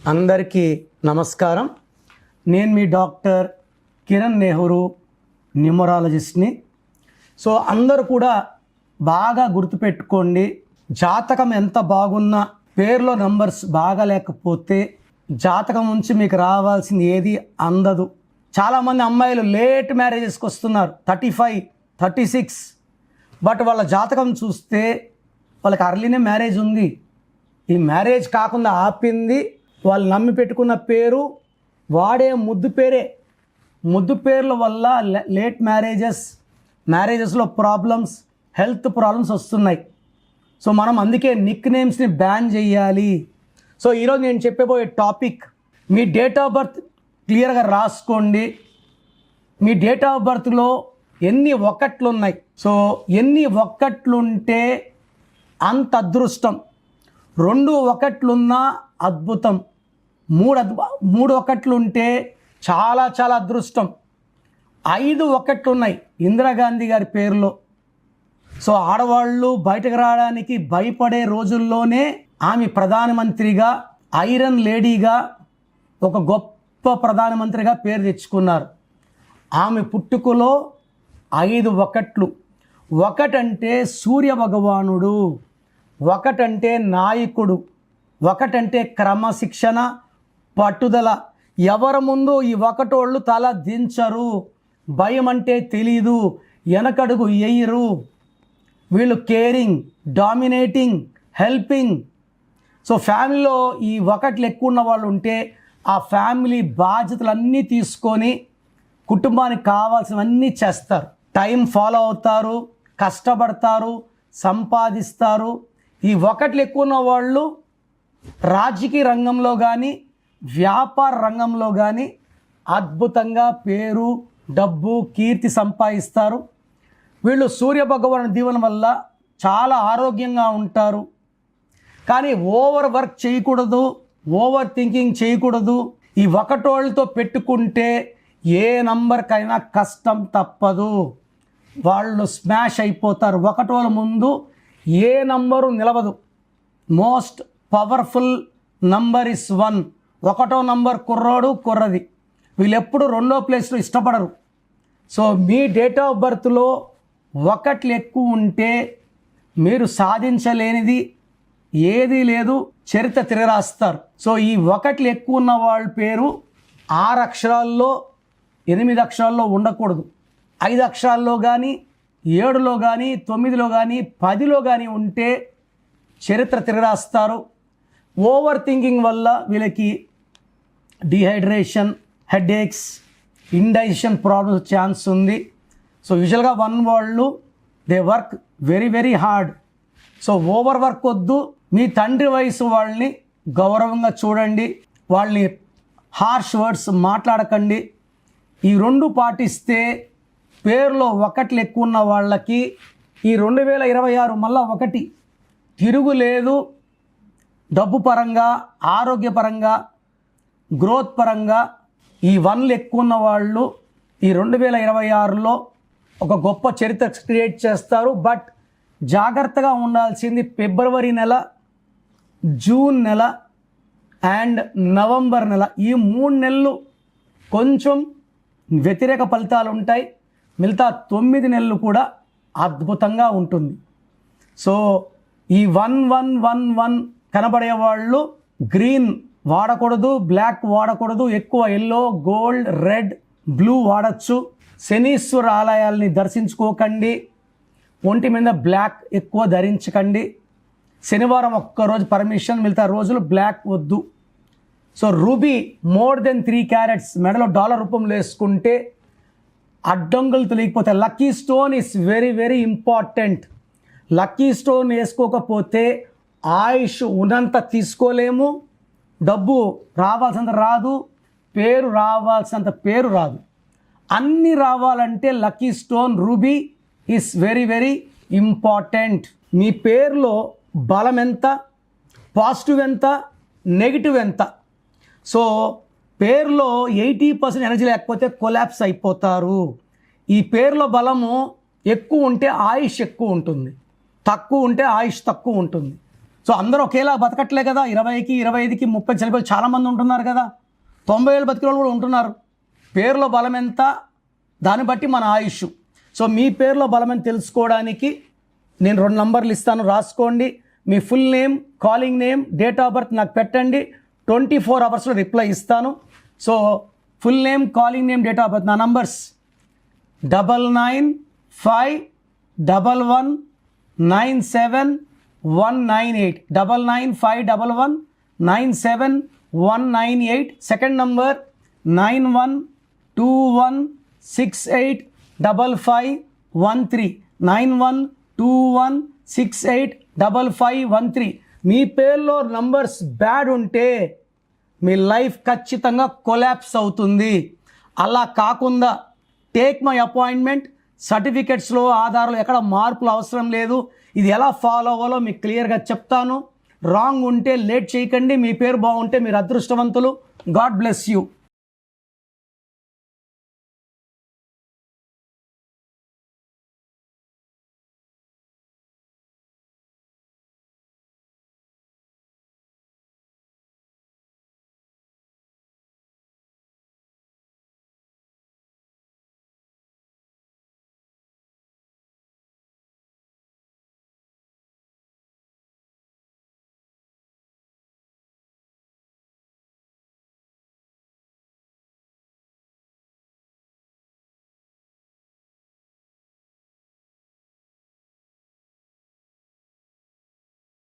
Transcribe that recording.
అందరికీ నమస్కారం. నేను మీ డాక్టర్ కిరణ్ నెహ్రూ, న్యూమరాలజిస్ట్ని. సో అందరూ కూడా బాగా గుర్తుపెట్టుకోండి, జాతకం ఎంత బాగున్నా పేర్లో నంబర్స్ బాగా లేకపోతే జాతకం నుంచి మీకు రావాల్సింది ఏది అందదు. చాలామంది అమ్మాయిలు లేట్ మ్యారేజెస్కి వస్తున్నారు, 35, 36, బట్ వాళ్ళ జాతకం చూస్తే వాళ్ళకి అర్లీనే మ్యారేజ్ ఉంది. ఈ మ్యారేజ్ కాకుండా ఆపింది వాళ్ళు నమ్మి పెట్టుకున్న పేరు, వాడే ముద్దు పేరే. ముద్దు పేర్ల వల్ల లేట్ మ్యారేజెస్లో ప్రాబ్లమ్స్, హెల్త్ ప్రాబ్లమ్స్ వస్తున్నాయి. సో మనం అందుకే నిక్ నేమ్స్ని బ్యాన్ చేయాలి. సో ఈరోజు నేను చెప్పబోయే topic, me date of birth క్లియర్గా రాసుకోండి. మీ డేట్ ఆఫ్ బర్త్లో ఎన్ని ఒకట్లు ఉన్నాయి. సో ఎన్ని ఒకట్లుంటే అంత అదృష్టం. 2 ఒకట్లున్నా అద్భుతం. 3 ఒకట్లుంటే చాలా చాలా అదృష్టం. 5 ఒకట్లున్నాయి ఇందిరాగాంధీ గారి పేరులో. సో ఆడవాళ్ళు బయటకు రావడానికి భయపడే రోజుల్లోనే ఆమె ప్రధానమంత్రిగా, ఐరన్ లేడీగా, ఒక గొప్ప ప్రధానమంత్రిగా పేరు తెచ్చుకున్నారు. ఆమె పుట్టుకలో 5 ఒకట్లు. ఒకటంటే సూర్య భగవానుడు, ఒకటంటే నాయకుడు, ఒకటంటే క్రమశిక్షణ, పట్టుదల. ఎవరి ముందు ఈ ఒకటోళ్ళు తల దించరు, భయం అంటే తెలీదు, వెనకడుగు వేయరు. వీళ్ళు కేరింగ్, డామినేటింగ్, హెల్పింగ్. సో ఫ్యామిలీలో ఈ ఒకట్లు ఎక్కువ ఉన్న వాళ్ళు ఉంటే ఆ ఫ్యామిలీ బాధ్యతలన్నీ తీసుకొని కుటుంబానికి కావాల్సినవన్నీ చేస్తారు. టైం ఫాలో అవుతారు, కష్టపడతారు, సంపాదిస్తారు. ఈ ఒకట్లు ఎక్కువ ఉన్న వాళ్ళు రాజకీయ రంగంలో కానీ, వ్యాపార రంగంలో కానీ అద్భుతంగా పేరు, డబ్బు, కీర్తి సంపాదిస్తారు. వీళ్ళు సూర్య భగవాను దీవెన వల్ల చాలా ఆరోగ్యంగా ఉంటారు. కానీ ఓవర్ వర్క్ చేయకూడదు, ఓవర్ థింకింగ్ చేయకూడదు. ఈ ఒకటోళ్ళతో పెట్టుకుంటే ఏ నంబర్కైనా కష్టం తప్పదు, వాళ్ళు స్మాష్ అయిపోతారు. ఒకటోళ్ళ ముందు ఏ నంబరు నిలవదు. Most powerful number is 1. ఒకటో నంబర్ కుర్రది. వీళ్ళు ఎప్పుడు 2వ ప్లేస్లో ఇష్టపడరు. సో మీ డేట్ ఆఫ్ బర్త్లో ఒకట్లు ఎక్కువ ఉంటే మీరు సాధించలేనిది ఏదీ లేదు, చరిత్ర తిరగరాస్తారు. సో ఈ ఒకట్లు ఎక్కువ ఉన్న వాళ్ళ పేరు 6 అక్షరాల్లో, 8 అక్షరాల్లో ఉండకూడదు. 5 అక్షరాల్లో కానీ, 7లో కానీ, 9లో కానీ, 10లో కానీ ఉంటే చరిత్ర తిరగరాస్తారు. ఓవర్ థింకింగ్ వల్ల వీళ్ళకి dehydration, headaches, indigestion problems chance ఉంది. సో యూజువల్గా 1 వాళ్ళు they work very very hard. So over work వద్దు. మీ తండ్రి వయసు వాళ్ళని గౌరవంగా చూడండి, వాళ్ళని హార్ష్ వర్డ్స్ మాట్లాడకండి. ఈ 2 పాటిస్తే పేరులో ఒకట్లు ఎక్కువ ఉన్న వాళ్ళకి ఈ 2026 మళ్ళా 1 తిరుగులేదు. డబ్బు పరంగా, ఆరోగ్యపరంగా, గ్రోత్ పరంగా ఈ 1లు ఎక్కువ ఉన్న వాళ్ళు ఈ 2026లో ఒక గొప్ప చరిత్ర క్రియేట్ చేస్తారు. బట్ జాగ్రత్తగా ఉండాల్సింది ఫిబ్రవరి నెల, జూన్ నెల అండ్ నవంబర్ నెల. ఈ 3 నెలలు కొంచెం వ్యతిరేక ఫలితాలు ఉంటాయి. మిగతా 9 నెలలు కూడా అద్భుతంగా ఉంటుంది. సో ఈ 1 కనబడే వాళ్ళు గ్రీన్ వాడకూడదు, బ్లాక్ వాడకూడదు. ఎక్కువ ఎల్లో, గోల్డ్, రెడ్, బ్లూ వాడచ్చు. శనీశ్వర ఆలయాల్ని దర్శించుకోకండి. ఒంటి మీద బ్లాక్ ఎక్కువ ధరించకండి. శనివారం ఒక్కరోజు పర్మిషన్, మిగతా రోజులు బ్లాక్ వద్దు. So ruby more than 3 carats మెడలో డాలర్ రూపంలో వేసుకుంటే అడ్డంకులు తెలియకపోతే. Lucky stone is very very important. Lucky stone వేసుకోకపోతే ఆయుష్ ఉన్నంత తీసుకోలేము, డబ్బు రావాల్సినంత రాదు, పేరు రావాల్సినంత పేరు రాదు. అన్నీ రావాలంటే lucky stone ruby is very very important. మీ పేరులో బలం ఎంత, పాజిటివ్ ఎంత, నెగిటివ్ ఎంత. సో పేరులో 80% ఎనర్జీ లేకపోతే కొలాప్స్ అయిపోతారు. ఈ పేరులో బలము ఎక్కువ ఉంటే ఆయుష్ ఎక్కువ ఉంటుంది, తక్కువ ఉంటే ఆయుష్ తక్కువ ఉంటుంది. సో అందరూ ఒకేలా బతకట్లే కదా, 20కి 25కి 30 చనిపోయి చాలామంది ఉంటున్నారు కదా, 90 ఏళ్ళు బతికిన వాళ్ళు కూడా ఉంటున్నారు. పేరులో బలం ఎంత, దాన్ని బట్టి మన ఆయుష్. సో మీ పేరులో బలం ఎంత తెలుసుకోవడానికి నేను 2 నంబర్లు ఇస్తాను, రాసుకోండి. మీ full name, calling name, date of birth నాకు పెట్టండి, 24 అవర్స్లో రిప్లై ఇస్తాను. So full name, calling name, date of birth. నా నంబర్స్ 9951119798, 9951119798. Second number 9121685513, 9121685513. మీ పేరులో నంబర్స్ బ్యాడ్ ఉంటే మీ లైఫ్ ఖచ్చితంగా కొలాప్స్ అవుతుంది. అలా కాకుండా టేక్ మై అపాయింట్మెంట్, సర్టిఫికెట్స్లో, ఆధార్లో ఎక్కడ మార్పులు అవసరం లేదు. ఇది ఎలా ఫాలో అవ్వాలో మీకు క్లియర్గా చెప్తాను. రాంగ్ ఉంటే లేట్ చేయకండి. మీ పేరు బాగుంటే మీరు అదృష్టవంతులు. God bless you.